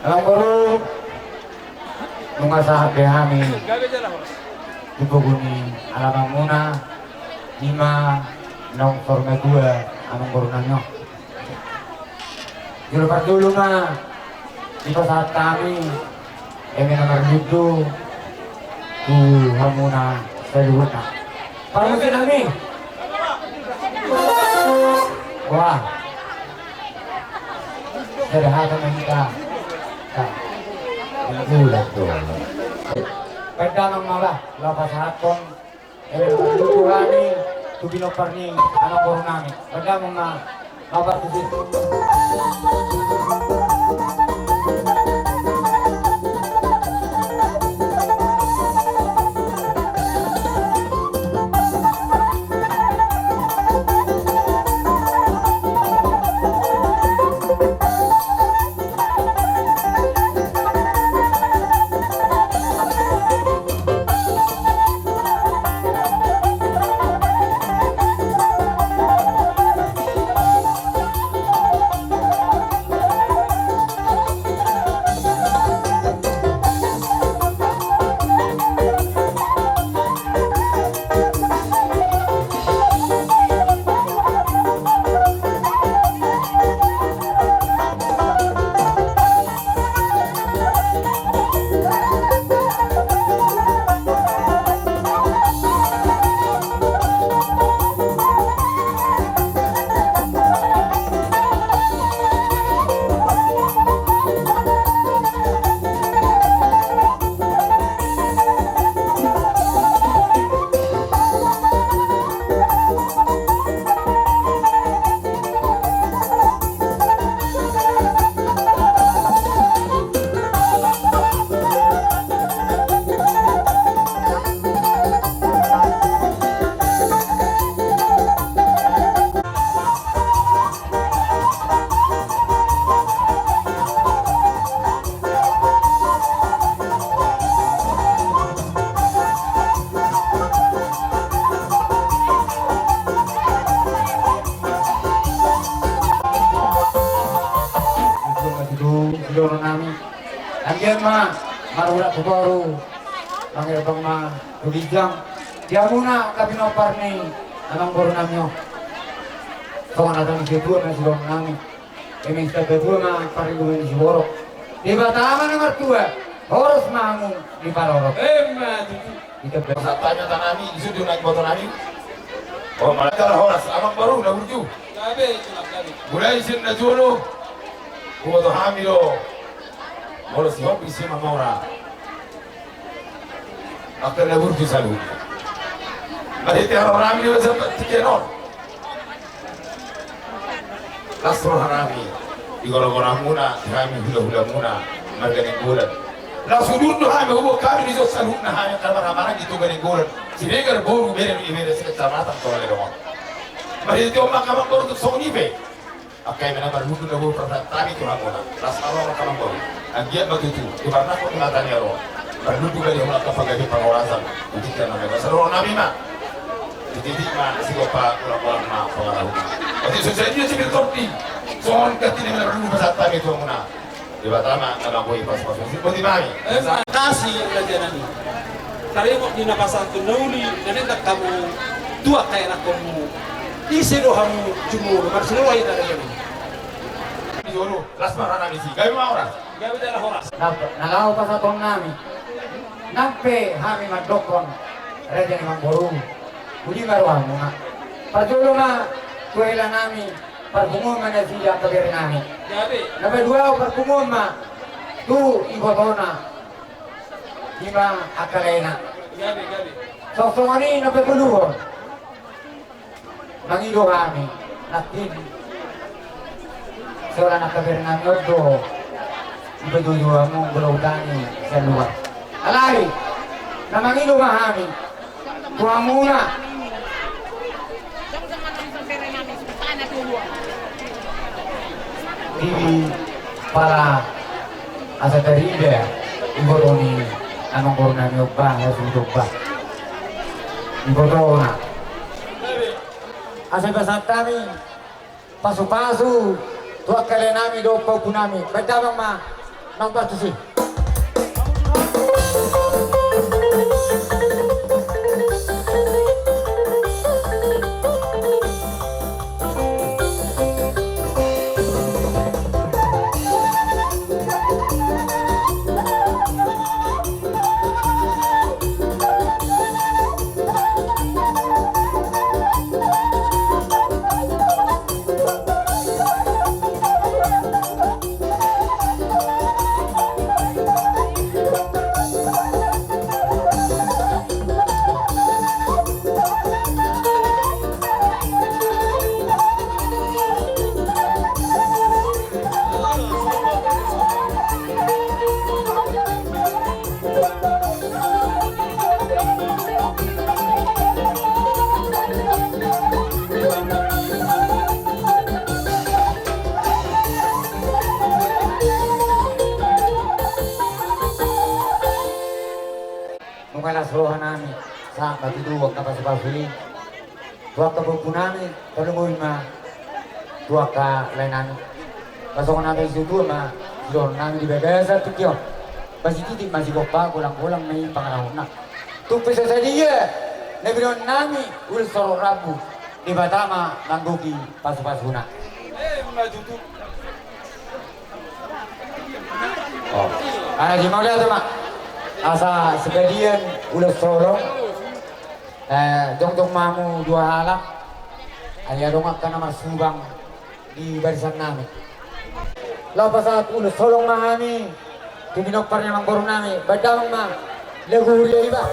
Alam baru mengasah kami dipuguni alaman muna 5 nong forma 2 anong borunanyo. Julupan dulu mah di saat kami nomor itu hamuna seluruhnya. Para mungkin kami. Wah. Sederhana kita. Pedang malah lapas hatong tuturani tubinoparni anong borunami. Pedang mga lapas itu. Andian mah marulah baru panggil bang mah Rudijang dia muna tapi nopar nih anong borunamyo kung natang isitua na silong nami emang sa betua mah pariluan si borok di batama ng martua horos mangung di parorok kita tanya tanami isu naik motor nami oh malah cara horas abang baru udah burju mulai isin na jualo kumato hamilo horas yop isi mamora akan na burju salu mahiti orang hamilo sa tikenon Lastro harami igoro-goro muna kami hula-hula muna magaling bulan la sudun do hame hubo kami nizo salun na hame kalmara gitu galing bulan sinegar boru bere ibere sa tamata to le do mari to makamang boru to soni be akai mena bar hudu na boru prata tami to hamona las aro makamang boru agia batutu ibarna ko na tani aro bar hudu galing muna kapaga di pangorasan utika na mega saro na bima titik ma sigopa kula-kula ma pangarahu Ati sosialnya sih berkopi, soal katanya mana perlu pasal tadi itu mana, di Batama nama boy pas-pas sih, bodi mami. Kasih yang belajar ini, kalau mau di napasan tu nauli, nanti tak kamu dua kayak nak kamu, isi dohamu cumur, maksudnya wajib ada yang ini. Dulu, lasmar anak misi, gak mau orang, gak ada orang. nagaw pa sa tong nami nampe hami magdokon reja ni mamboru udi maruah mo nga padulo nga kuwela nami parpungon na siya kabir nami napadua parpungon ma tu ibotona lima akalena sosongani napapuluhon mangido kami natin seorang nakabir nami odo ibadudua mong gulawdani sa luar alay na mangido kami kuha muna Dili para asa tarida ibotoni anong corona ni Oba sudah ba ibotona asa basatami pasu-pasu tuak kali nami do pau nami betamang ma nampak tu sih. Mungkinlah seluruh nami saat itu waktu pas pasuli waktu berpunami kalau mah dua ka lainan pasok nanti itu mah don nami di bedasa tu kyo masih titik masih gopa kulang-kulang nih pangarau nak tu pesa saja nebiron nami ul soro rabu di Batama nangguki pas-pasuna maju tuh. oh di mau lihat mak asa segadian ulah solo dong mamu dua halak ayah dongak kana masubang di barisan nami lapas saat ulah solo mahami tuminok parnya mangkoru nami badamang mah leguria iba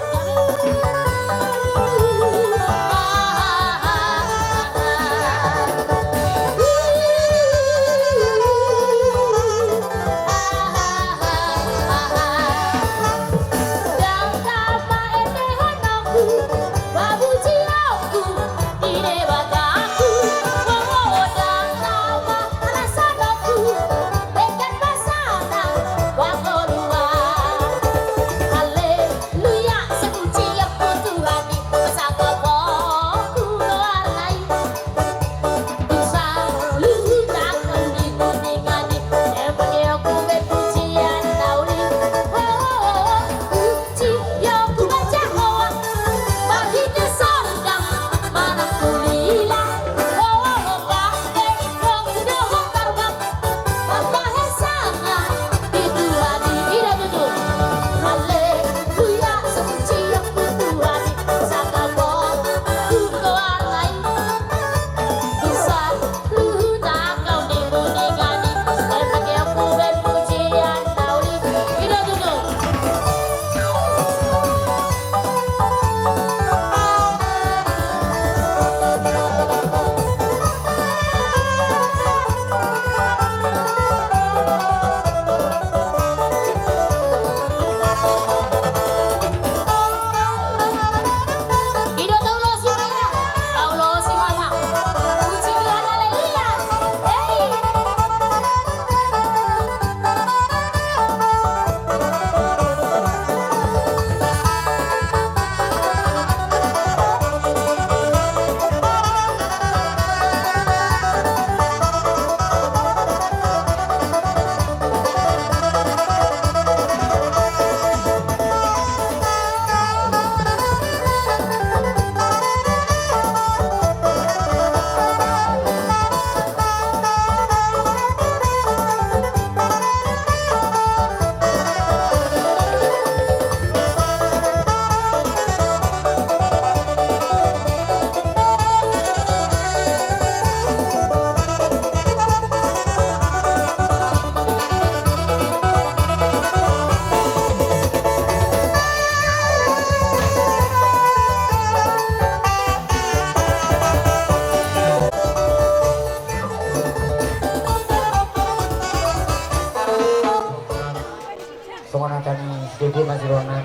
Dua masih ronan,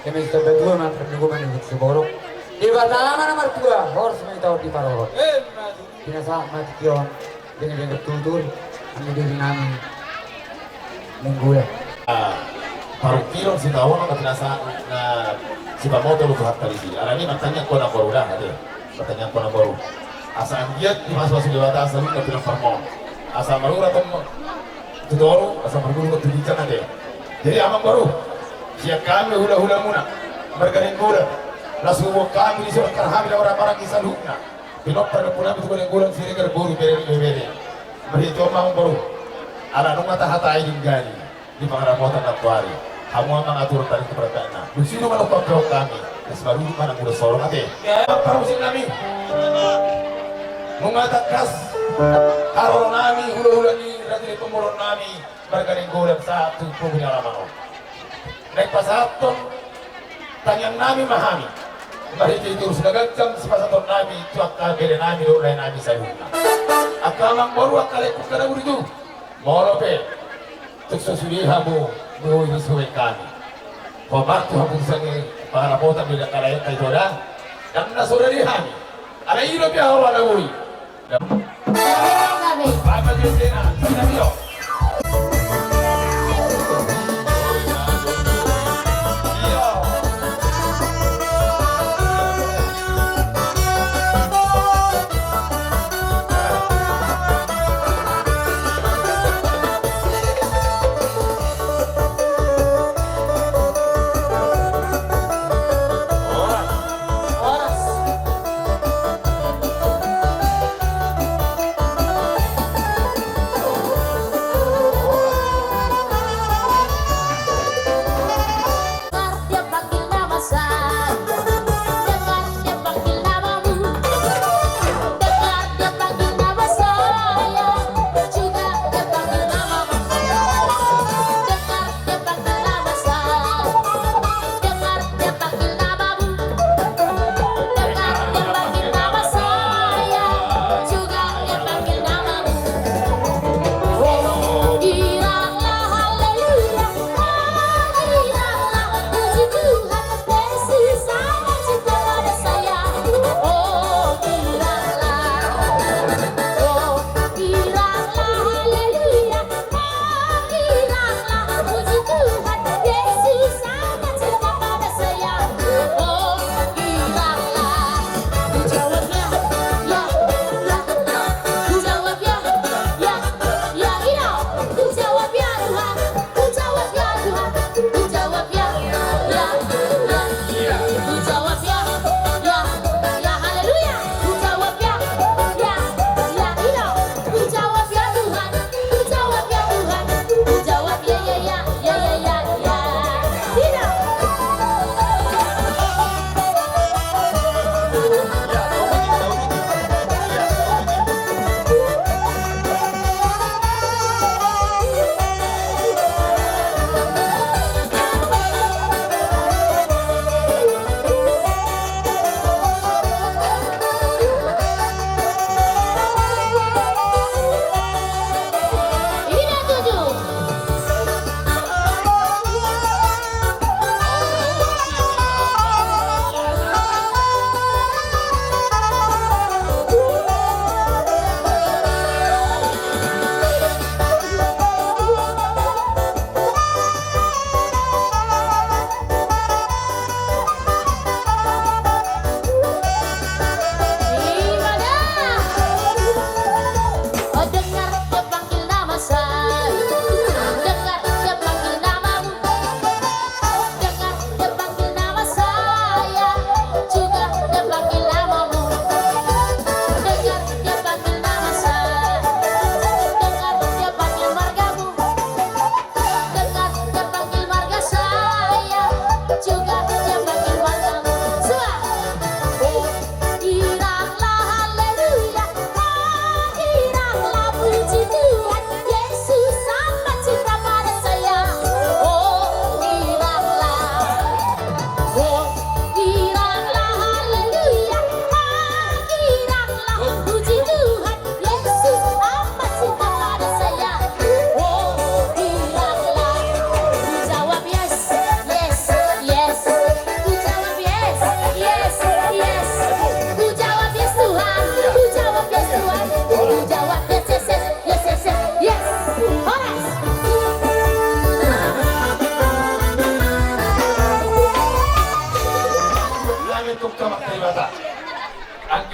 kami sudah berdua mah berdua mana di Seborok. Di Batama nomor 2, horse main tahu di Parorot. Binasa mati kion dengan tutur, kami dari nami menggula. Paru kilo si tahu nak binasa na si pamoto lu tuhat kali sih. Arani matanya kau nak baru dah ada, matanya kau nak baru. Asa dia di masa di Batama asal kita tidak farmon. Asa malu atau Tudoro asal berbulu ke tujuh jangan deh. Jadi amang baru siap kami hula-hula muna bergaring gula langsung kami di surat karhamil orang-orang kisah lukna pilot pada pulang itu bergaring gula sehingga berburu beri berhitu amang baru ala nung mata-hata ini gani di pangaramotan aktuari kamu amang atur tadi keberatan bersih malu pakau kami sebaru mana muda sorong ate apa musim kami mengatakan kalau nami hula-hula ni dari pemulung nami bergaring gula satu punya lama naik pasaton tanyang nami mahami bari itu sudah gagam sepasaton nami cuak kabere nami do lain nami sayuna akamang baru akale kukara uridu morope tuk sosuri hamu do ini suwe kami pembantu hamu sange para pota bila kalaya kaitora dan nasore hami ala iro pia wala uri Papa Justina, Sanabio.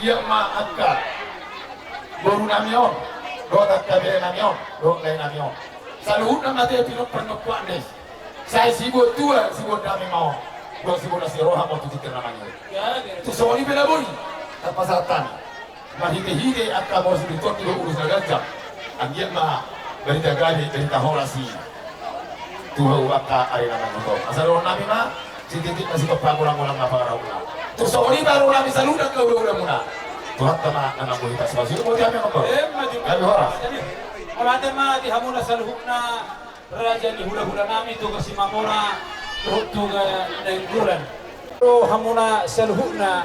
Dia maafkan baru namion, do tak kabel namion, do lain namion. Saluhut na mati pinok pernokwa nes. Saya sibuk tua, sibuk dami mau. Gua sibuk nasi roha mau tuh namanya. Tu sawali bela boy. Tapasatan. Mahide-hide akka mau sibiton di urus nagajam. Angiat mah berita gaji berita horasi. Tuhan akka ari nama motor. Asal orang nami mah titik masih kepagulang-ulang apa karena. Tu sawali baru nami saludan ke udah muna. Tuhan tama anak kita sebasi mau diambil apa? Kami horas. Olate mah di hamuna saluhuna raja ni hula-hula nami tu kasi mamora tu ga nenggulan. Ro hamuna saluhuna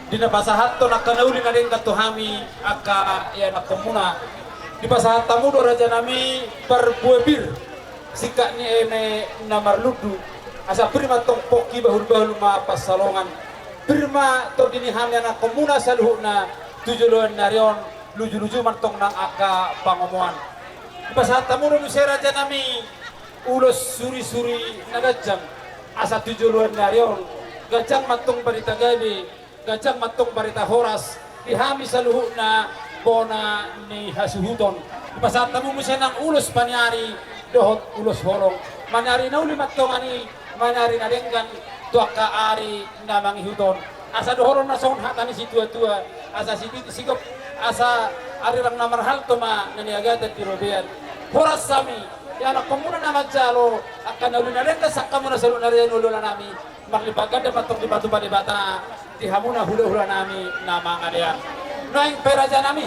dina basahat to nakanauli na rin kato hami aka ya nakamuna. Di basahat tamu do raja nami perbuebir sika ni eme namarludu asa prima tong poki bahul-bahul ma pasalongan. Prima to dinihan na komuna saluhuna tujuan narion luju-luju mantong nang aka pangomuan. Pas tamu nu raja nami ulos suri-suri nagajang asa tujuan narion gajang matong barita gali gajang matong barita horas dihami saluhu na bona ni hasuhuton. Pas tamu nang ulos panyari dohot ulos horong manari na uli matong ani manari na denggan tuaka ari na manghihuton asa dohoron na son hatani si tua-tua asa sigop asa ari lang namar halto ma naniagatan tirobean horas sami ya anak komuna na magjalo akan nalunarin ka sakka mo na sa lunarin ulula nami maklipagad na patong di batu pa di bata di hamuna hula-hula nami na mga diyan noing pera dyan nami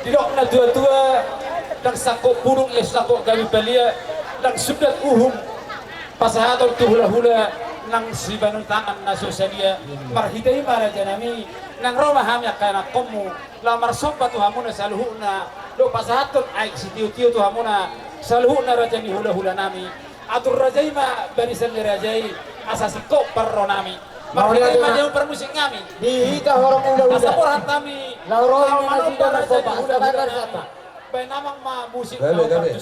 didok na dua-dua dan sako purung ya sako kami belia dan sudah pasahator tu hula-hula nang sibanun tangan na sosalia marhiday maraja nami nang roma hamya kaya komu lamar sopa tu hamuna saluhuna do pasahatot ay si tiu-tiu tu hamuna saluhuna raja ni hula-hula nami atur rajay ma barisan ni rajay asasiko parro nami marhiday ma jauh permusik kami Dihita horong udah asa porhat kami Lauroi na sida na sopa hula-hula nami bay namang ma musik Gabe, gabe.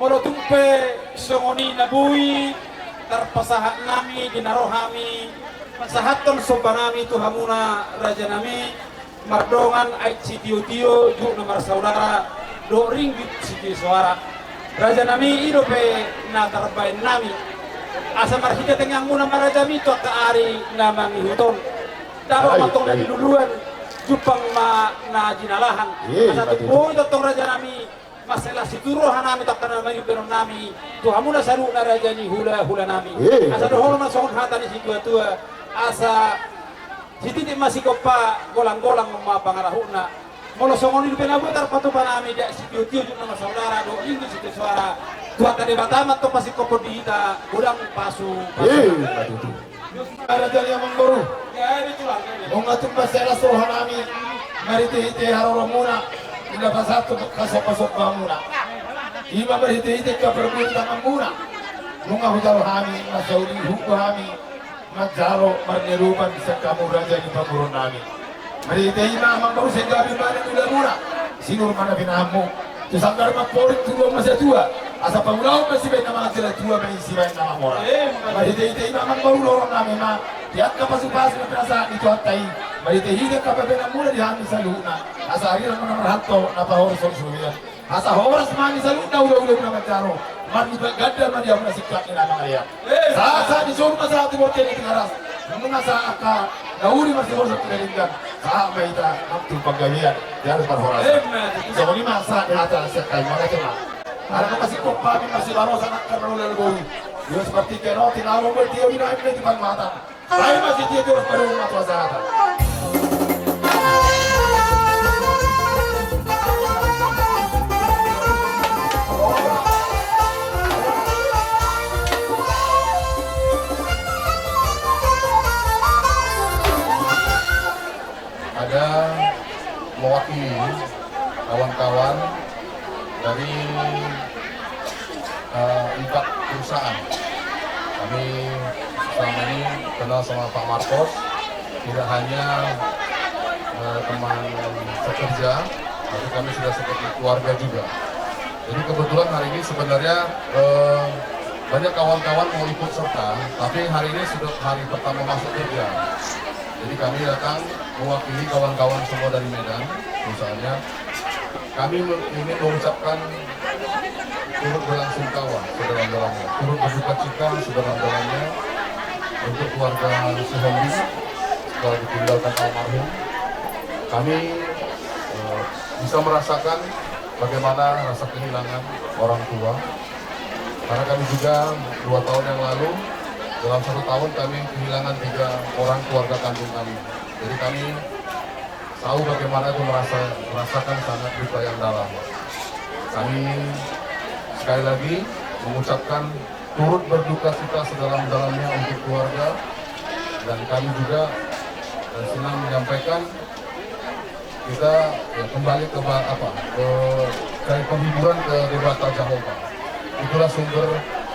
Molotumpe songoni nabui terpasahat nami dinarohami pasahaton sobanami tu hamuna raja nami mardongan ait si tiu-tiu juk nomor saudara do ringgit si suara raja nami idope na tarbain nami asa marhita tengang muna marajami to kaari namang huton dapat matong na duluan jupang ma na jinalahan asa tupoy totong raja nami masalah situro hanami takkan nami peron nami tu hamuna saru na raja ni hula nami asa doholo na songon hatani si tua asa siti masih kopa golang-golang ma pangarahuna molo songon ni penabutar patupan nami dak si tiu nama saudara do ingin si suara tua tade batama to masih kopo diita ulang pasu Raja yang mengboru. ya ini tulang Mengatur masalah sohanami. Mari teh haroro muna. Ila pasatu kasok-kasok muna. Iba berhiti-hiti ka perbuatan muna. Munga hujaro hami, masauli huko hami. Majaro marnerupan bisa kamu raja di pamurun nami. Maritehi mamang baru saya gabi mana udah murah. Sinur mana binamu. Tu sanggar mapori tu masa tua. Asa pangulau masih baik nama cerita tua mengisi baik nama murah. Maritehi mamang baru lorong nama ma. Tiap kapas upas perasaan itu atai. Maritehi dia kapal bina murah dihamil saluna. Asa hari nama merhanto napa horas suruhnya. Asa horas mani saluna udah nama caro. Mani bagada mani yang nasikat ni nama dia. Saat disuruh masalah tu boten itu keras. Mengasa akal. Nauri masih harus terlindung. Saham kita mampu pegawaian dia harus berhoras. Sebelum masa di atas sekai mana cuma. Karena masih kopami masih baros anak karena udah bau. Dia seperti kenoti lalu bertiup di naik di depan mata. Saya masih dia terus berumah tua sahaja. Ada mewakili kawan-kawan dari 4 perusahaan. Kami selama ini kenal sama Pak Marcos, tidak hanya teman sekerja, tapi kami sudah seperti keluarga juga. Jadi kebetulan hari ini sebenarnya banyak kawan-kawan mau ikut serta, tapi hari ini sudah hari pertama masuk kerja. Jadi kami datang mewakili kawan-kawan semua dari Medan, misalnya. Kami ingin mengucapkan turut belasungkawa sedalam-dalamnya, turut berduka cita sedalam-dalamnya untuk keluarga Suhombing setelah ditinggalkan almarhum. Kami bisa merasakan bagaimana rasa kehilangan orang tua, karena kami juga 2 tahun yang lalu dalam 1 tahun kami kehilangan 3 orang keluarga kandung kami. Jadi kami tahu bagaimana itu merasakan sangat duka yang dalam. Kami sekali lagi mengucapkan turut berduka cita sedalam-dalamnya untuk keluarga, dan kami juga senang menyampaikan kita kembali ke cari penghiburan ke Debata Jehovah. Itulah sumber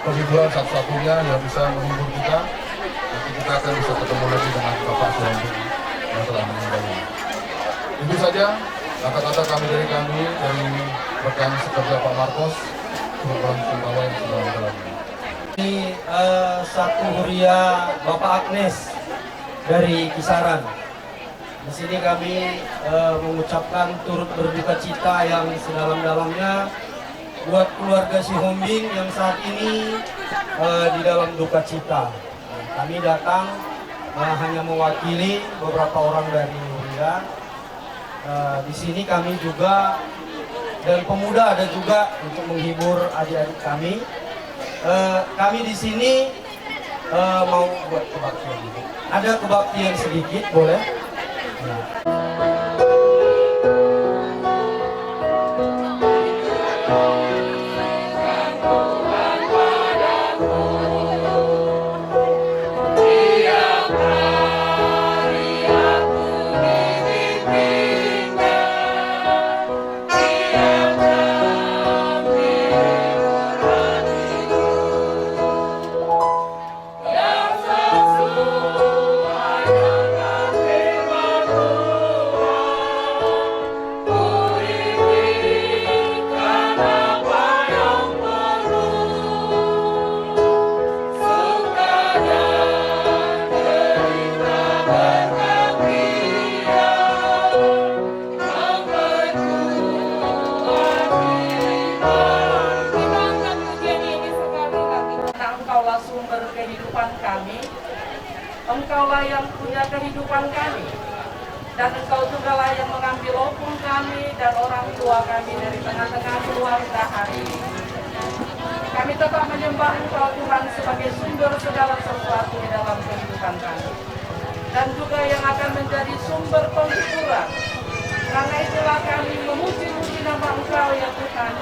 penghiburan satu-satunya yang bisa menghibur kita. Nanti kita akan bisa ketemu lagi dengan Bapak Suhombing yang telah meninggal ini. Itu saja kata-kata kami dari rekan sekerja Pak Marcos, program sumbawa yang sudah dalamnya. Ini Satu Huria Bapak Agnes dari Kisaran. Di sini kami mengucapkan turut berduka cita yang sedalam-dalamnya buat keluarga Suhombing yang saat ini di dalam duka cita. Kami datang hanya mewakili beberapa orang dari Huria. Di sini kami juga dan pemuda ada juga untuk menghibur adik-adik kami. Kami di sini mau buat kebaktian. Ada kebaktian sedikit, boleh? Engkaulah yang punya kehidupan kami, dan Engkau juga lah yang mengambil opung kami dan orang tua kami dari tengah-tengah keluarga hari ini. Kami tetap menyembah Engkau Tuhan sebagai sumber segala sesuatu di dalam kehidupan kami, dan juga yang akan menjadi sumber penghiburan. Karena itulah kami memuji-muji nama Engkau ya Tuhan,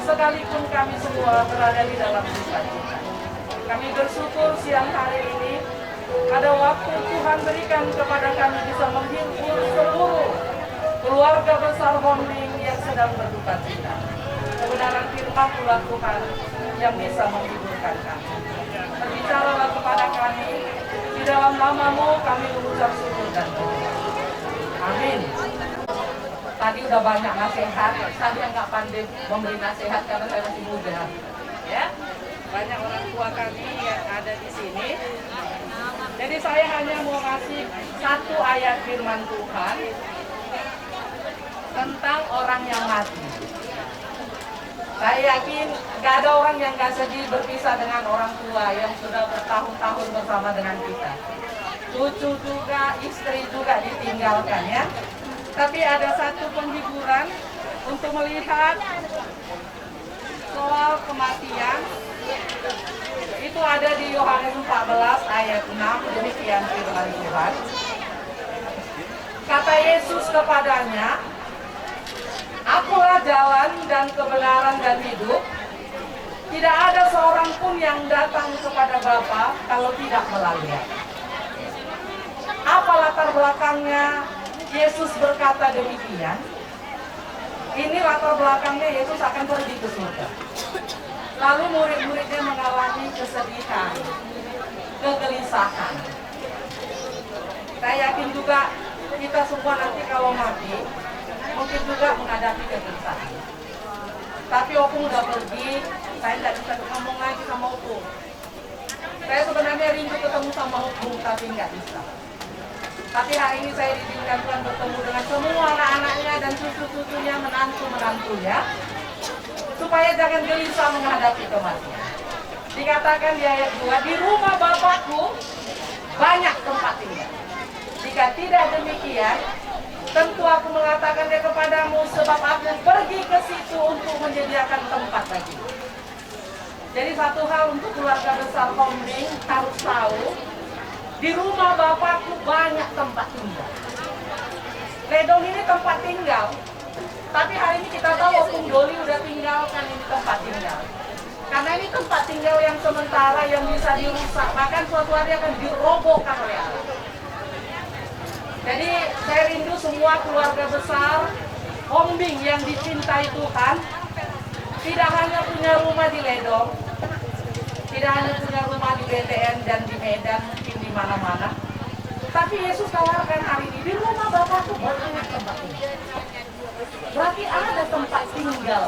sekalipun kami semua berada di dalam duka cita. Kami bersyukur siang hari ini ada waktu Tuhan berikan kepada kami bisa menghibur seluruh keluarga besar Hombing yang sedang berduka cita. Kebenaran firman pula Tuhan yang bisa menghiburkan kami. Berbicaralah kepada kami, di dalam nama-Mu kami mengucap syukur dan terima. Amin. Tadi udah banyak nasihat, saya nggak pandai memberi nasihat karena saya masih muda. Ya, banyak orang tua kami yang ada di sini. Jadi saya hanya mau kasih satu ayat firman Tuhan tentang orang yang mati. Saya yakin gak ada orang yang gak sedih berpisah dengan orang tua yang sudah bertahun-tahun bersama dengan kita. Cucu juga, istri juga ditinggalkan ya. Tapi ada satu penghiburan untuk melihat soal kematian. Itu ada di Yohanes 14 ayat 6, demikian firman Tuhan. Kata Yesus kepadanya, Akulah jalan dan kebenaran dan hidup. Tidak ada seorang pun yang datang kepada Bapa kalau tidak melalui Aku. Apa latar belakangnya Yesus berkata demikian? Ini latar belakangnya Yesus akan pergi ke surga. Lalu murid-muridnya mengalami kesedihan, kegelisahan. Saya yakin juga kita semua nanti kalau mati, mungkin juga menghadapi kegelisahan. Tapi Opung udah pergi, saya tidak bisa ngomong lagi sama Opung. Saya sebenarnya rindu ketemu sama Opung, tapi nggak bisa. Tapi hari ini saya diizinkan Tuhan bertemu dengan semua anak-anaknya dan cucu-cucunya, menantu-menantunya, supaya jangan gelisah menghadapi kematian. Dikatakan di ayat 2, di rumah Bapakku banyak tempat tinggal. Jika tidak demikian, tentu aku mengatakannya kepadamu, sebab aku pergi ke situ untuk menyediakan tempat bagi. Jadi satu hal untuk keluarga besar Hombing harus tahu, di rumah Bapakku banyak tempat tinggal. Ledong ini tempat tinggal. Tapi hari ini kita tahu Opung Doli udah tinggalkan ini tempat tinggal. Karena ini tempat tinggal yang sementara yang bisa dirusak, bahkan suatu hari akan dirobohkan oleh Allah. Jadi saya rindu semua keluarga besar Hombing yang dicintai Tuhan, tidak hanya punya rumah di Ledong, tidak hanya punya rumah di BTN dan di Medan, mungkin di mana-mana. Tapi Yesus tawarkan hari ini, di rumah Bapakku banyak tempat tinggal. Berarti ada tempat tinggal,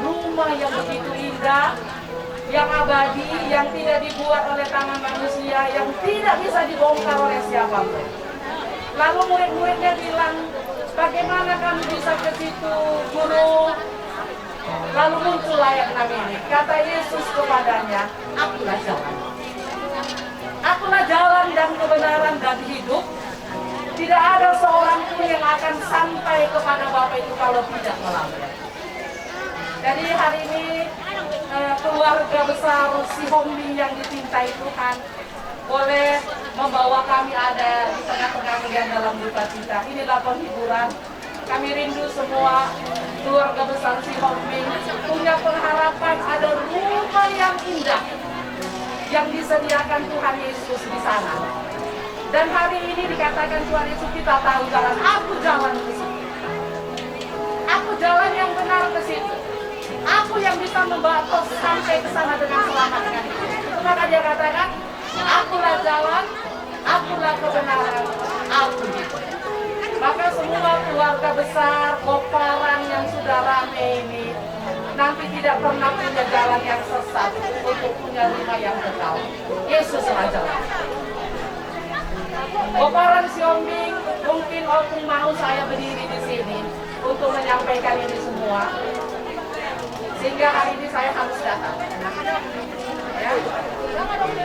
rumah yang begitu indah, yang abadi, yang tidak dibuat oleh tangan manusia, yang tidak bisa dibongkar oleh siapapun. Lalu murid-muridnya bilang, bagaimana kami bisa ke situ, Guru? Lalu muncul ayat 6 ini, kata Yesus kepadanya, Akulah jalan. Akulah jalan dan kebenaran dan hidup. Tidak ada seorang pun yang akan sampai kepada Bapa itu kalau tidak melalui. Jadi hari ini keluarga besar si Hombing yang dicintai Tuhan boleh membawa kami ada di tengah-tengah kalian dalam duka cita. Inilah penghiburan. Kami rindu semua keluarga besar si Hombing punya pengharapan ada rumah yang indah yang disediakan Tuhan Yesus di sana. Dan hari ini dikatakan Tuhan Yesus, kita tahu jalan, aku jalan ke situ. Aku jalan yang benar ke situ. Aku yang bisa membawa kau sampai ke sana dengan selamat dengan itu. Itu maka dia katakan, akulah jalan, akulah kebenaran, aku hidup. Maka semua keluarga besar, koparan yang sudah rame ini, nanti tidak pernah punya jalan yang sesat untuk punya rumah yang kekal. Yesuslah jalan. Koparan si Hombing, mungkin Opung mau saya berdiri di sini untuk menyampaikan ini semua, sehingga hari ini saya harus datang. Ya.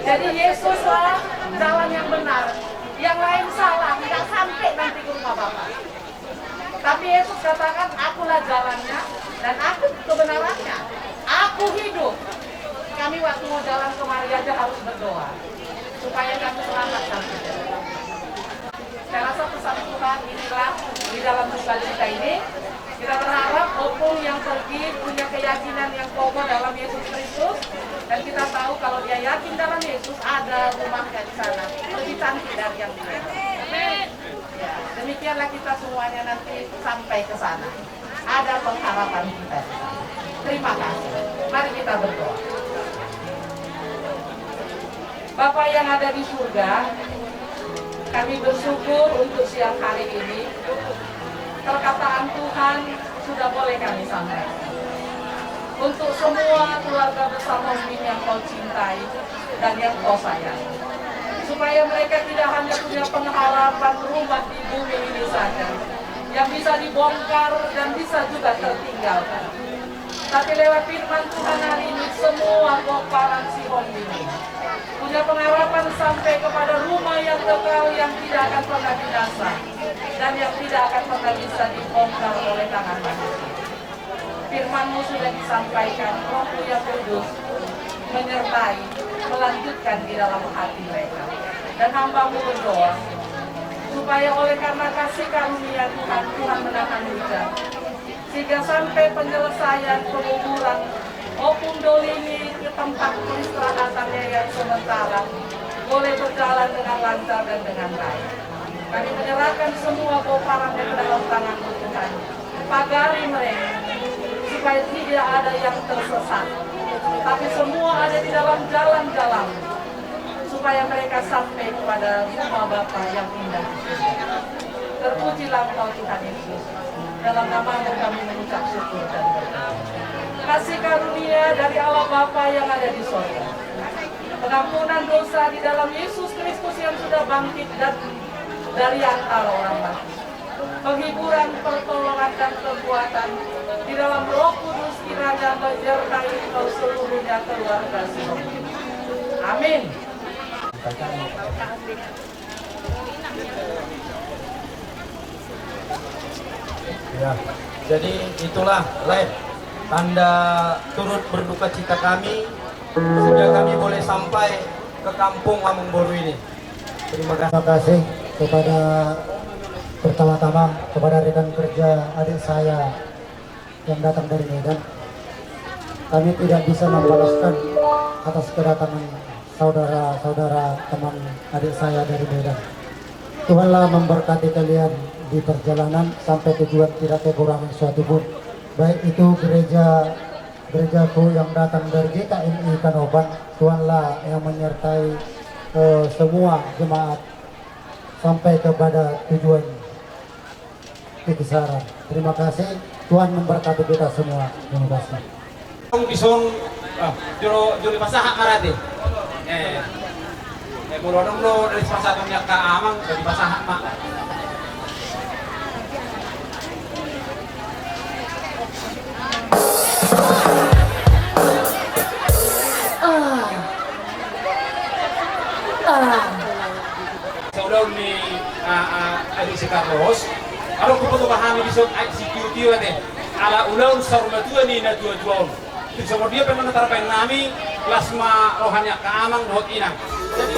Jadi Yesuslah jalan yang benar, yang lain salah, tidak sampai nanti ke rumah Bapa. Tapi Yesus katakan, akulah jalannya dan aku kebenarannya. Aku hidup. Kami waktu mau jalan kemari aja harus berdoa supaya kami selamat sampai. Saya rasa pesan Tuhan inilah di dalam duka cita ini. Kita berharap Opung yang pergi punya keyakinan yang kokoh dalam Yesus Kristus, dan kita tahu kalau dia yakin dalam Yesus ada rumahnya di sana lebih cantik dari yang di Medan. Ya, demikianlah kita semuanya nanti sampai ke sana. Ada pengharapan kita. Terima kasih. Mari kita berdoa. Bapa yang ada di surga, Kami bersyukur untuk siang hari ini perkataan Tuhan sudah boleh kami sampaikan. Untuk semua keluarga besar Hombing yang kau cintai dan yang kau sayang, supaya mereka tidak hanya punya pengharapan rumah di bumi ini saja yang bisa dibongkar dan bisa juga tertinggalkan, tapi lewat firman Tuhan hari ini semua kooperasi Hombing punya pengharapan sampai kepada rumah yang kekal yang tidak akan pernah binasa dan yang tidak akan pernah bisa dibongkar oleh tangan manusia. Firman-Mu sudah disampaikan, Roh-Mu yang kudus menyertai, melanjutkan di dalam hati mereka. Dan hamba-Mu berdoa, supaya oleh karena kasih karunia Tuhan, Tuhan menahan hujan, sehingga sampai penyelesaian penguburan Opung Dolini ke tempat peristirahatannya yang sementara boleh berjalan dengan lancar dan dengan baik. Kami menyerahkan semua koparannya ke dalam tangan-Mu Tuhan. Pagari mereka, supaya tidak ada yang tersesat, tapi semua ada di dalam jalan-jalan, supaya mereka sampai kepada rumah Bapa yang indah. Terpujilah Engkau Tuhan Yesus. Dalam nama-Mu kami mengucap syukur dan berdoa. Kasih karunia dari Allah Bapa yang ada di sorga, pengampunan dosa di dalam Yesus Kristus yang sudah bangkit dari antara orang mati, penghiburan, pertolongan dan kekuatan di dalam Roh Kudus kiranya menyertai engkau seluruhnya keluarga semua. Amin. Ya, jadi itulah live tanda turut berduka cita kami sehingga kami boleh sampai ke kampung Amungboru ini. Terima kasih kepada pertama-tama kepada rekan kerja adik saya yang datang dari Medan. Kami tidak bisa membalaskan atas kedatangan saudara-saudara teman adik saya dari Medan. Tuhanlah memberkati kalian di perjalanan sampai tujuan, tidak kekurangan suatu pun. Baik itu gerejaku yang datang dari GKMI Kanoban, Tuhanlah yang menyertai semua jemaat sampai kepada tujuan di kisaran. Terima kasih, Tuhan memberkati kita semua. Terima kasih. Bison juri pasaha marate. Mulodong lo dari pasatnya ke Amang dari pasaha mak. Saudaw ni Ali si Carlos, ano ko po bahami bison ay security wate. Ala ulaw sa rumatuan ni na dua-duaon. Sa dia pa man natarapan nami plasma rohanya kaamang dohot inang. Jadi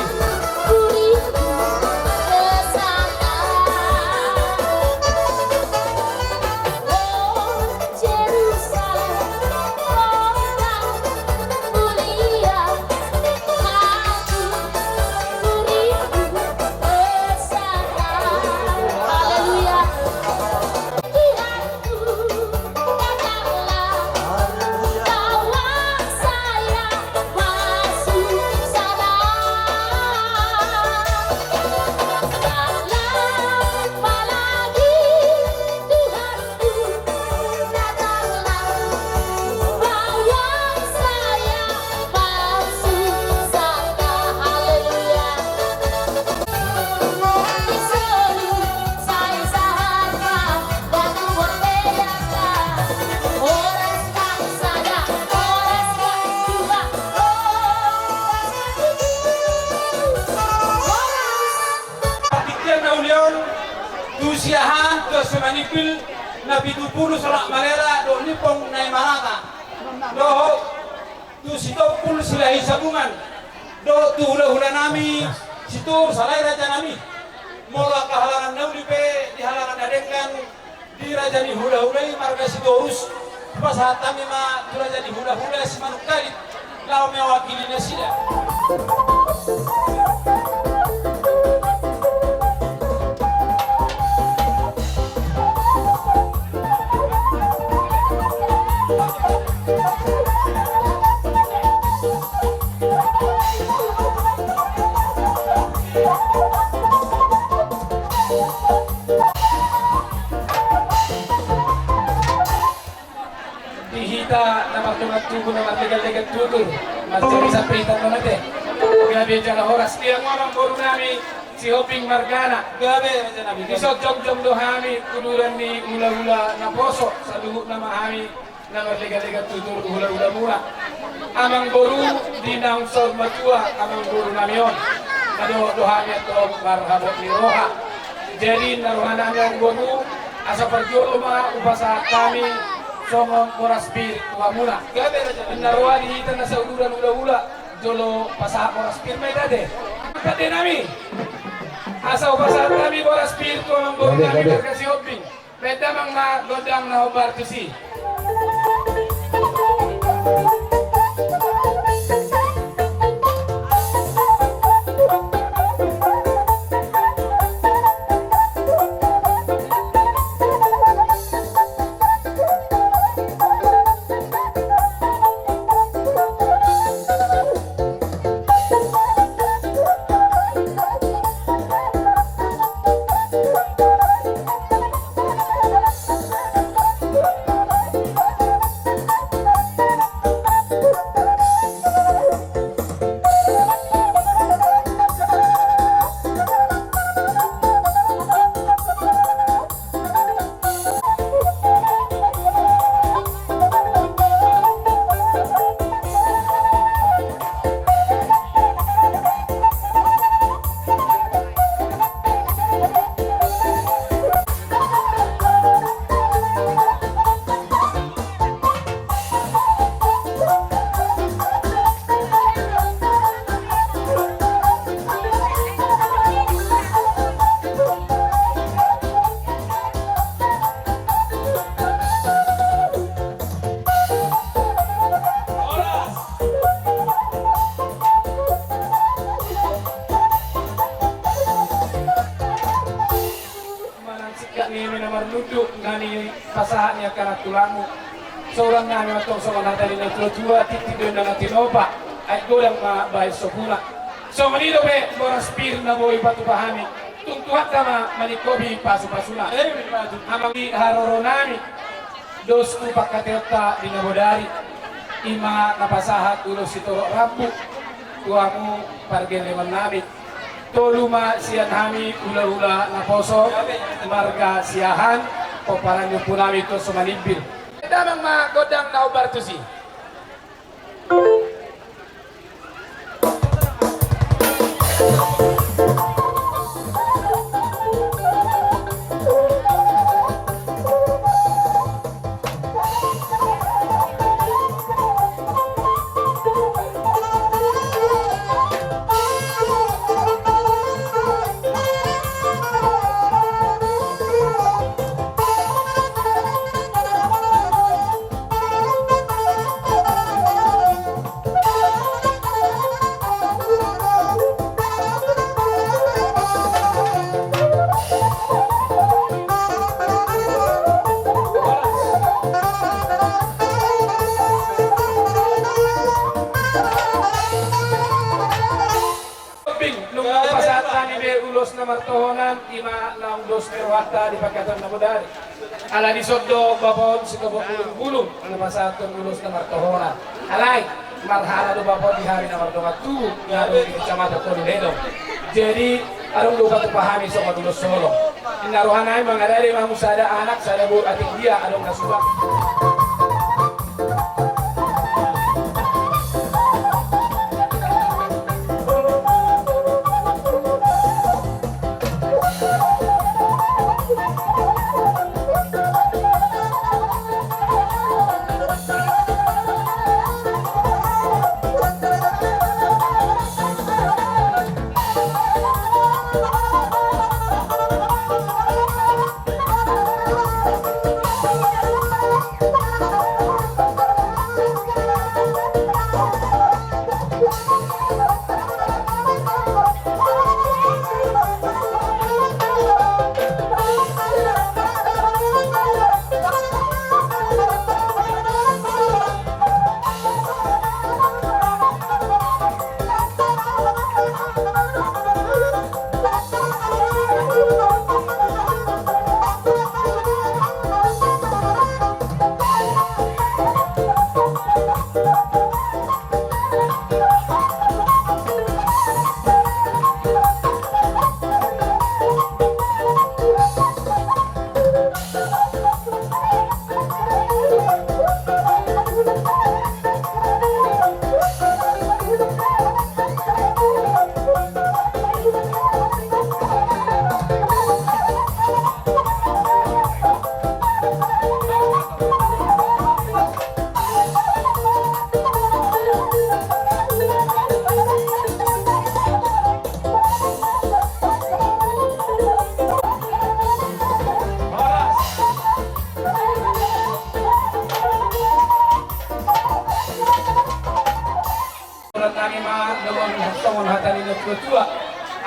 tusiahan ke semanipil na pitupulu sarak malera do nipong na marata do tu sitopul silahi sabungan do tu hula-hula nami situ salai raja nami mola kehalangan naulipe di halangan dadengkan di raja ni hula-hulai marga sitorus pas hatami ma tu raja ni hula-hula si manuk kalit lau mewakili nasida. kita nama tungat tubuh nama legal tutur masih bisa peritan banget deh. Gabe jala horas dia ngomong baru nami si Hoping Margana. Gabe aja nabi. Isok jom dohami kuduran ni ula-ula na poso sa dugo nama kami nama legal tutur ula-ula mura. Amang baru di naungsod matua amang baru namion. Kado dohami atau marhabot ni roha. Jadi naruhanan yang baru asa perjulo mga upasa kami somong oras bir wamuna. Naruhan hita na sa uluran ula-ula jolo pasa oras bir may dade. Kade nami asa upasa kami oras bir to ang baru nami kasi Hoping. Beda mang godang na obar to si. Nani pasahannya karena tulangmu seorang nani atau seorang dari dua titik dan tinoba ay golang baik sokuna so manido be boras pir na boy batu pahami tungtuhat kama manikobi pasu-pasuna amang di haroronami dos tu pakateta di nabodari ima napasahat ulo sitoro rambu tuamu pargen leman nabi toluma sian hami ula-ula na poso marga siahan paparan yung punami ito sa Manibbil. Damang mga godang na ubar to si. Ulos na martohonan, ima lang dos perwata di pagkatan na modari. Ala di soddo bapod si kabapulong-bulong na masatong ulos na martohonan. Alay, marhala do bapod di hari na martongat tu, yado di kecamatan Toledo. Jadi, arong lupa tu pahami so madulos solo. Inaruhan ay mga dari mamusada anak, sada bu atik dia, arong nasuwa.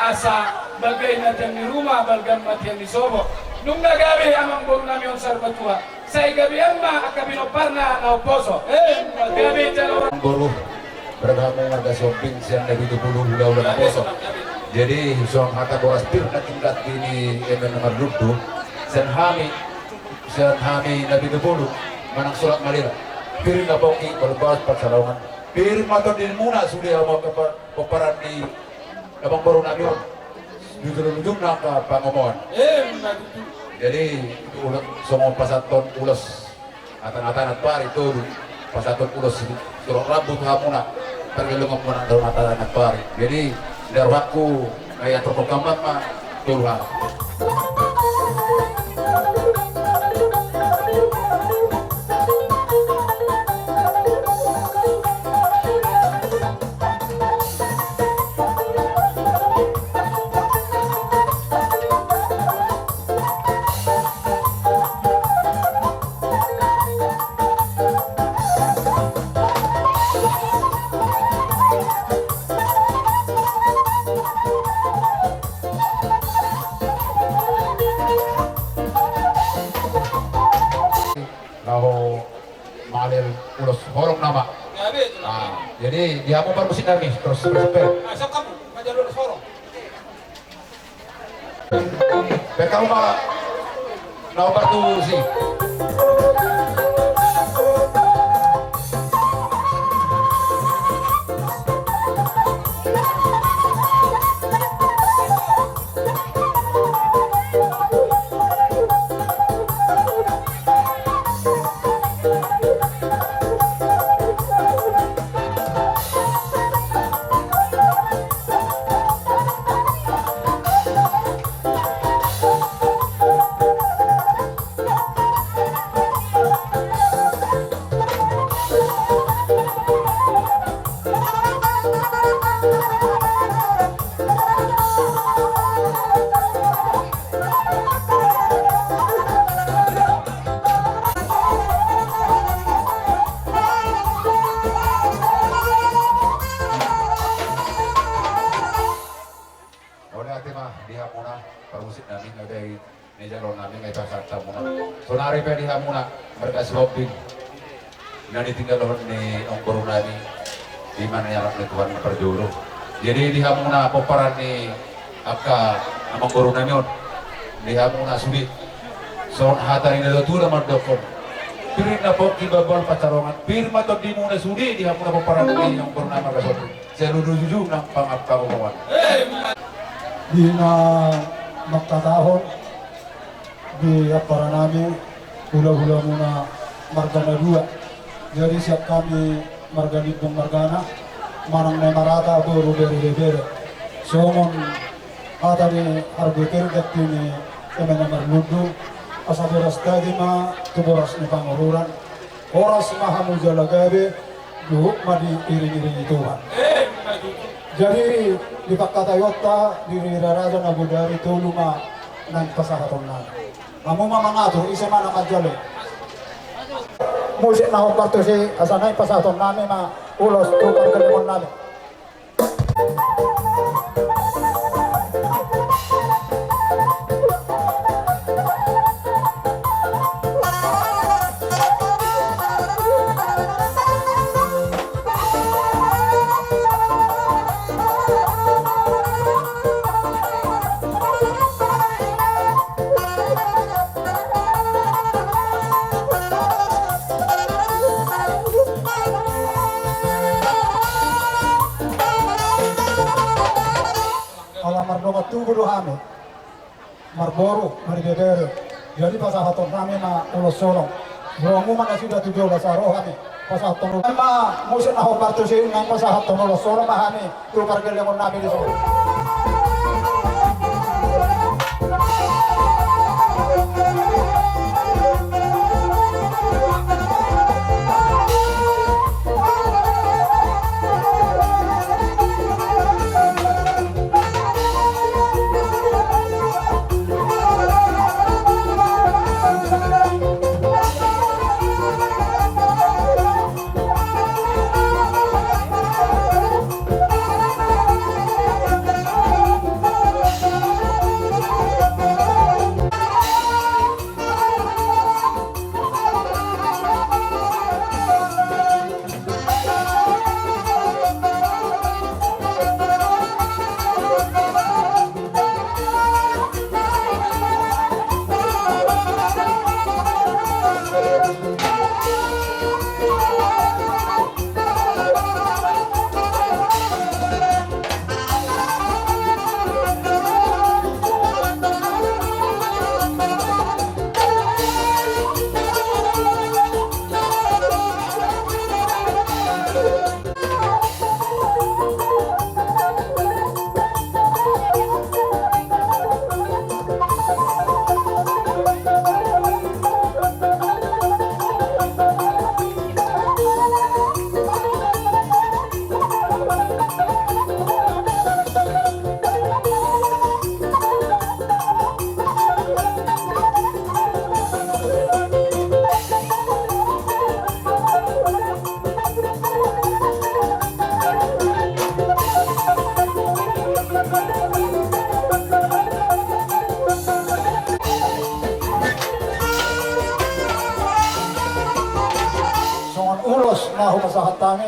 asa bagay na dyan ni rumah balgam matiyan ni Sobo. Nung nagabi amang buru namin yung sarbatua, sa igabi ama akabinopar na nauposo. Magabi dyan orang Buru bergabung warga shopping siang dari 20 ulah poso. Jadi soang hata boras pir na tingkat ini nomor duduk sen hami nabi 20 manang surat malira pir na boki berbahas pasarongan pir maton din muna sudah mau peperan di abang baru nabi ujung nak pangomongan. Jadi ulat semua pasaton ulas atan-atan par itu pasaton ulas turun rambut hamuna tergelung menang dalam atan par. Jadi dari waktu kayak terpokambang mah turun. Kalau malil ulos horong nama. Nah, jadi dia mau permusik kami terus bersepel. Asal kamu, majalur sorong. Bekau mah nomor tuh sih. Diha muna permusik namin ngay nijalon namin ngay pasarta muna. So nari pa diha muna mereka shopping na ditinggalon ni Ong Borunani di mana yang ni Tuhan perjuru. Jadi diha muna poparan ni Aka Amang Borunani on diha muna sulit. So hatari na tulah mardokon. Pirin na po kibabal pacarongan. Pirma to di muna sudi diha muna poparan ni Ong Borunani mereka shopping. Saya ludu ng pangapkamukawan. Di na magtatahon di para namin hula-hula muna margana 2. Jadi siap kami marganit ng margana manang na marata buru beri-beri somon ata ni arbiter gati ni emena marludu asaboras tadi ma tuboras ni pangururan oras mahamu jalagabe duhuk ma di iring-iring Tuhan. Jadi di pagkatayota diri raraja na budari tulunga ng pasahaton na. Amo mamangato isa man ang adjale. Musik na hubarto si asanay pasahaton namin na ulos tukang kalimon namin. Mardonga tubuh dohame, marboru, maribebere. Jadi pasahaton kami na ulos solong. Romu mana sudah 17 rohani. Pasahaton ma musik na hobarto si nang pasahaton ulos solong mahani. Tukar gelemon nabi di solo. ulos na humasahat tami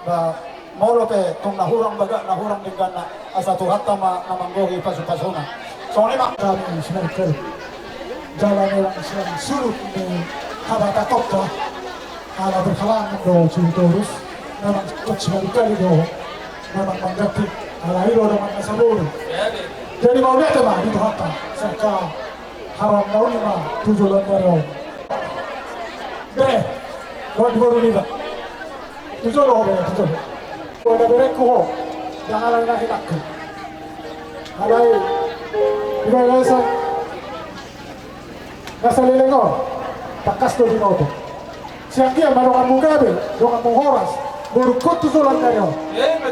ba molo pe kung nahurang baga nahurang dengan na asa tuhatta namanggogi pasu-pasuna so ini mak kami sinarikal jalan yang siang surut ni habata kopta ala berhalangan do cintorus memang sinarikal do memang manggati ala ilo memang nasabur jadi mau lihat mah di tuhatta saka haram mau ni mah tujuan baru deh buat baru ni bah tujuan lo be tujuan ada bereku ho jangan lagi nak alai iba lesa gasalilengo takas to dinoto siang dia baru kamu gabe dong kamu horas baru kau tujuan kayo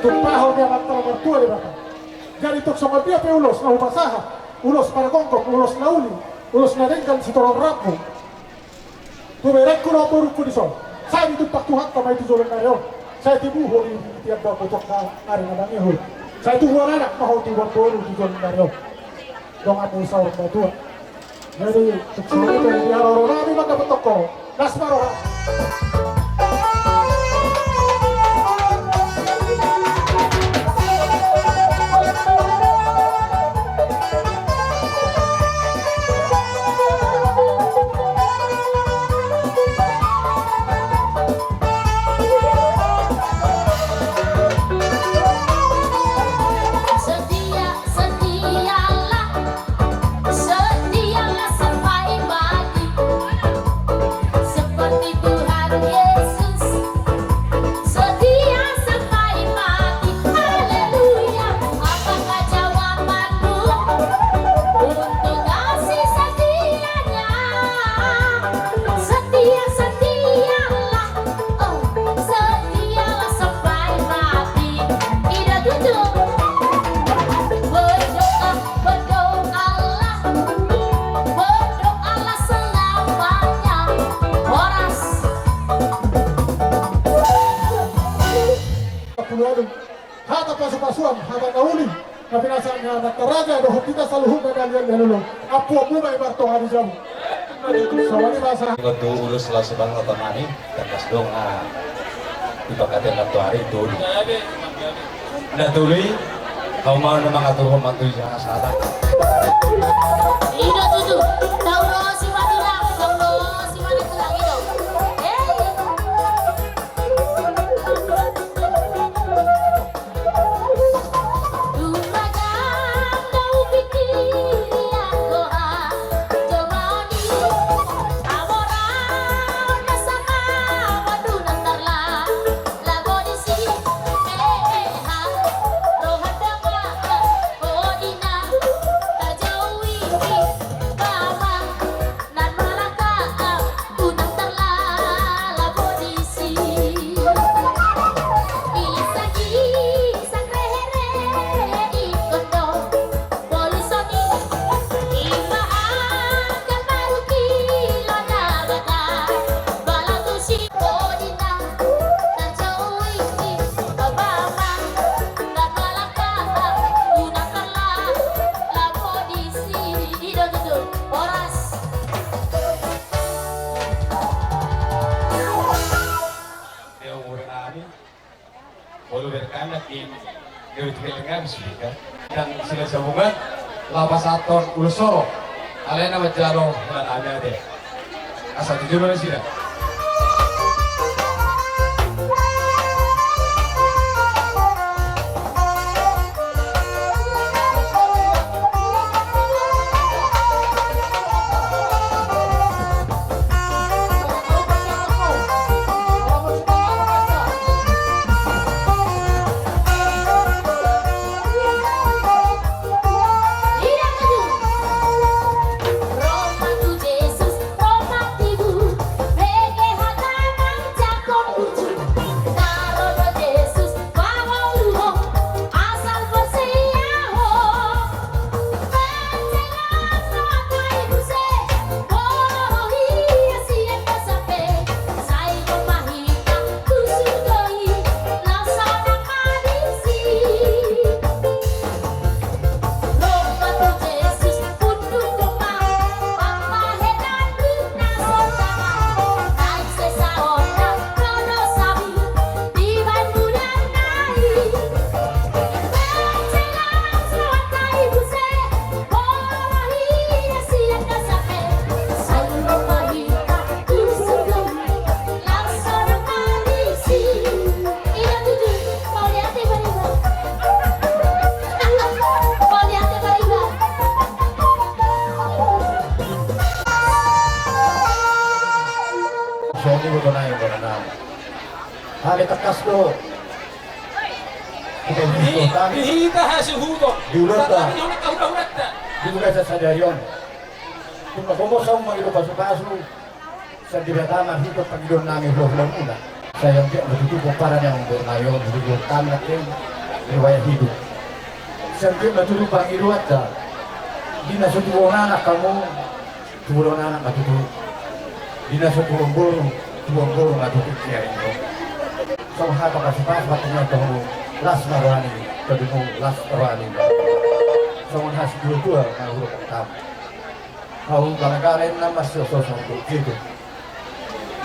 tumpaho dia matang mertua di belakang jadi tok sama dia pe ulos na upasaha ulos para kongkong ulos na uli ulos na dengkan si torong rapu tu bereku no baru ku diso saya itu pak tuhan kamai tujuan kayo saya tibu hori tiap bawa potok na hari nadangnya hori saya tuh buat anak mau tuan baru tujuan kayo dong amu sahur batua jadi kecil itu ya orang nabi maka betoko nasmaro hata pasu-pasuan hata nauli na pinasanya nataraja doho kita saluhun na dalian dalulong apu muna ibartong hari jamu sawali masa Waktu urus lah sebang otomani dan pas dong dipakatin waktu hari itu nah tuli kau mau nama ngatur pembantu jangan salah Ida tujuh, tahu si Madura, tahu si Madura itu. dan sila sabungan lapas aton ulusoro alena majalo dan ada deh asal tujuh mana sila Roma tu Jesus, Roma tibu, Sony mo na yung baranam. Hali takas ko. Ihita ha si Hugo. Diulot ka. Sabi niyo nagkahulat na. Di mo kasi sadar yun. Kung nakumusang mga ilo paso-paso, sa dibetaman, hikot pag-idon namin hula muna. Sayang dia matutupo para niya ang burnayon, higong tanak yung riwayat hidup. Siyempre matutupo ang iluat ka. Di na sa tuwang anak kamu, tuwang anak matutupo. Di na sa tuwang guru matutupo siya rin ko. So hapa kasi pas, bakit niya ito las marwani, sabi mo las marwani. So ang hasil dulu na huruf pertama. Kau barangkali nama sosok gitu.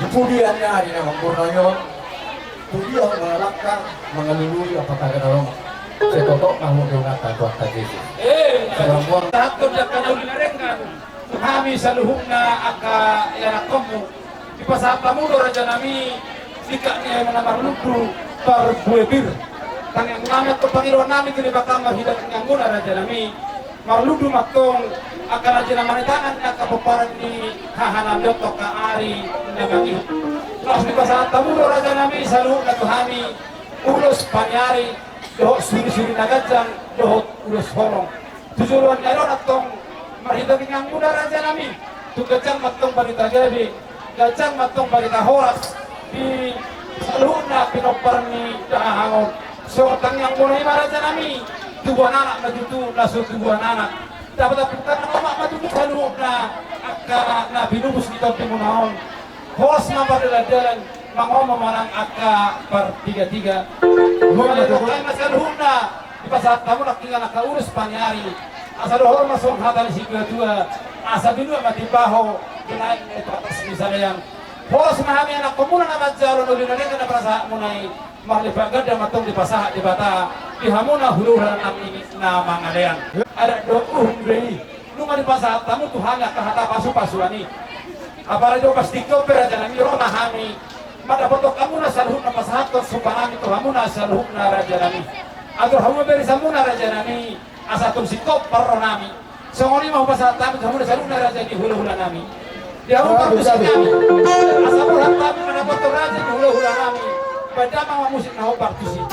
Kemudian hari ini mempunyai tujuan mengalahkan mengelului apakah orang setotok namun dengan tantuan tadi. Kalau Takut na kanawin na rin nga. Kami sa luhong na aka yanakom mo. Ipasapa mo do raja nami. Sika niya mga marunugdo par buwebir. Tangang namin ito Panginoon namin kini baka mahidag nga muna raja nami. Marunugdo matong aka raja na manitangan na kapaparan ni hahanam yoto ka ari na gangi. Tapos ipasapa mo do raja nami sa luhong na tuhami. Ulos panyari. Dohot suri-suri na gajang. Dohot ulos horong. Tujuan elon atong marhidagin ang muda raja nami. Tu gajang matong balita gabi, gajang matong balita horas di seluruh na pinopar ni dahangon. So tangyang mulai raja nami, tubuhan anak matutu naso tubuhan anak. Dapat apuntan ng mama matutu sa loob na aka na binubus kita timunahon. Horas na padala-dalan mangoma manang aka par tiga-tiga. Mulai tayo masaluhon na. Ipasat kamu nak tinggal nak urus panyari. Asal orang masuk hatan si kedua. Asal dulu mati baho kena itu atas misalnya yang. Horas mahami anak komuna nama jalan oleh mereka na perasa munai marlibaga dan matong di pasah di bata. Dihamuna huluran ini nama ngalean. Ada doa beri. Nunga di pasah tamu Tuhan yang kahata pasu-pasuani. Apalagi pasti kau perajalan miro mahami. Maka foto kamu nasalhun na pasahatot supanami Tuhan nasalhun na rajalani. Agar hamu beri samuna raja nami asatum sikop parro nami songoni mau pasal tamu hamu samuna raja di hula-hula nami dia hamu kartus nami asapur hamu mana foto raja di hula-hula nami pada mau musik nahu partusi.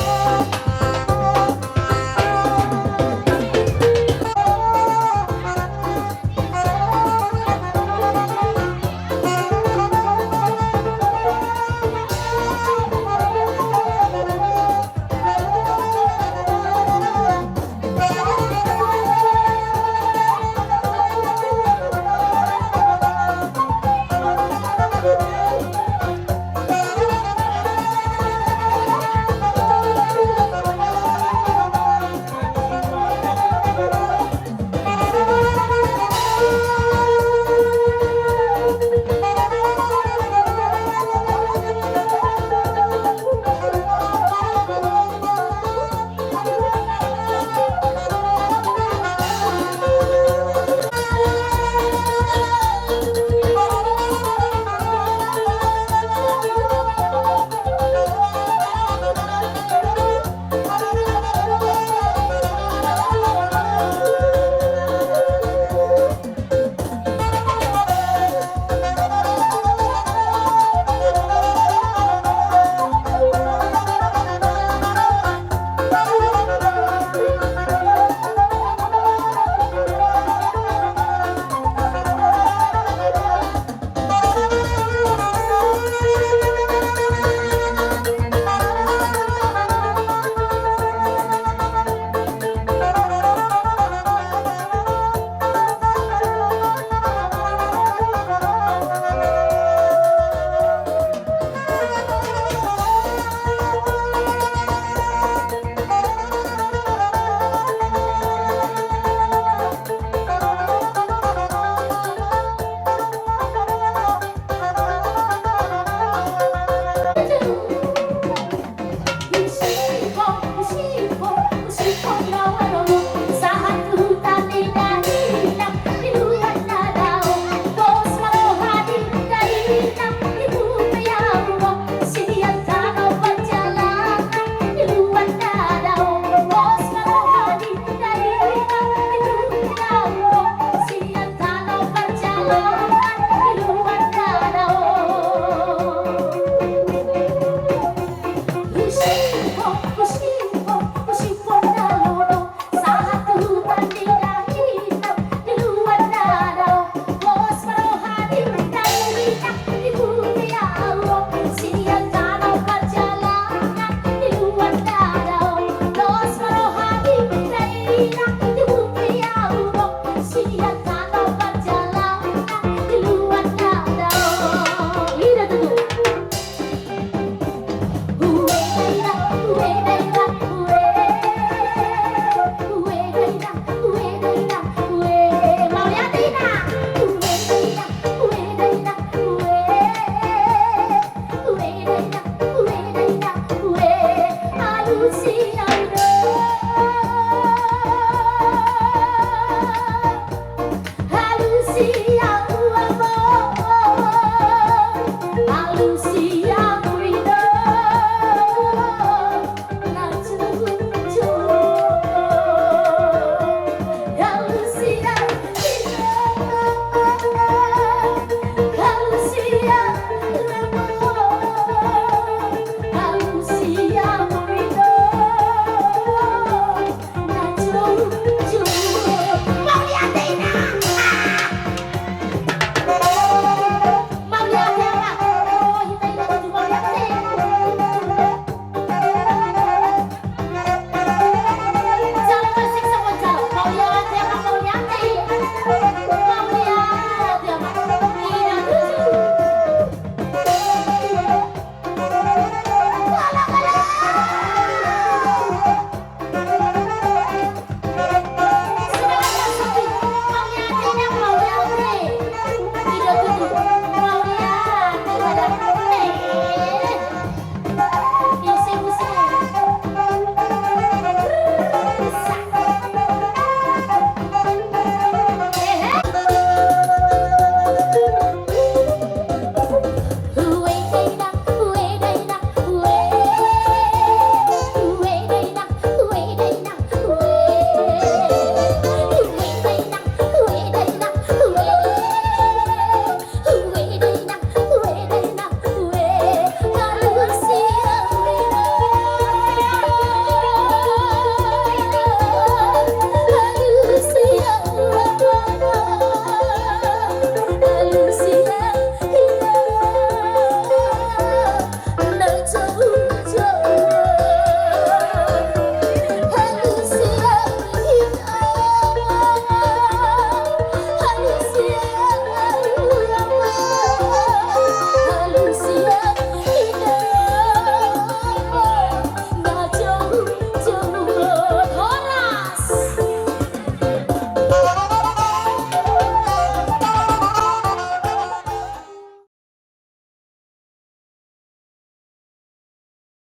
si